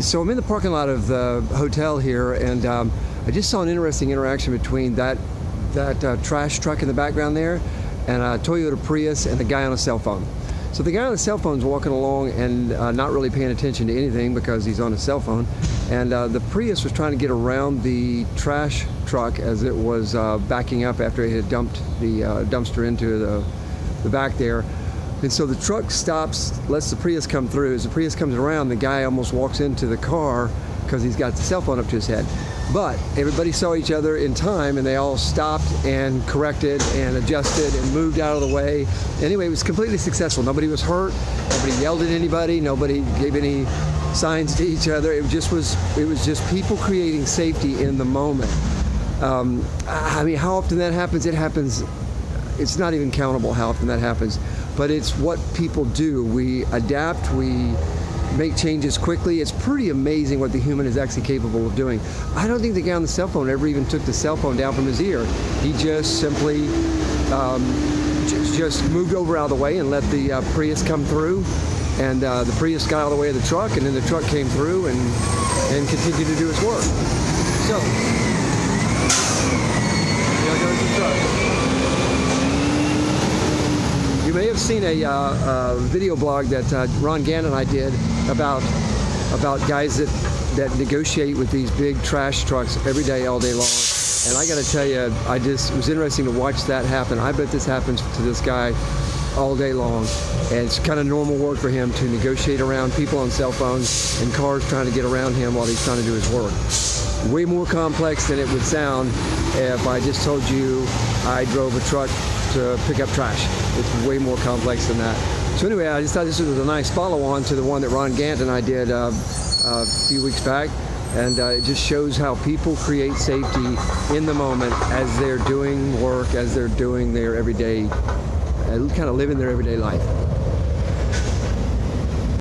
So I'm in the parking lot of the hotel here, and I just saw an interesting interaction between that trash truck in the background there and a Toyota Prius and a guy on a cell phone. So the guy on the cell phone's walking along and not really paying attention to anything because he's on his cell phone. And the Prius was trying to get around the trash truck as it was backing up after it had dumped the dumpster into the back there. And so the truck stops, lets the Prius come through. As the Prius comes around, the guy almost walks into the car because he's got the cell phone up to his head. But everybody saw each other in time, and they all stopped and corrected and adjusted and moved out of the way. Anyway, it was completely successful. Nobody was hurt. Nobody yelled at anybody. Nobody gave any signs to each other. It was just people creating safety in the moment. I mean, how often that happens? It happens. It's not even countable how often that happens. But it's what people do. We adapt. We make changes quickly. It's pretty amazing what the human is actually capable of doing. I don't think the guy on the cell phone ever even took the cell phone down from his ear. He just simply just moved over out of the way and let the Prius come through. And the Prius got out of the way of the truck, and then the truck came through and continued to do its work. So, there goes the truck. You may have seen a video blog that Ron Gann and I did about guys that negotiate with these big trash trucks every day, all day long. And I got to tell you, it was interesting to watch that happen. I bet this happens to this guy all day long. And it's kind of normal work for him to negotiate around people on cell phones and cars trying to get around him while he's trying to do his work. Way more complex than it would sound if I just told you I drove a truck to pick up trash. It's way more complex than that. So anyway, I just thought this was a nice follow-on to the one that Ron Gantt and I did a few weeks back. And it just shows how people create safety in the moment as they're doing work, as they're doing their everyday, kind of living their everyday life.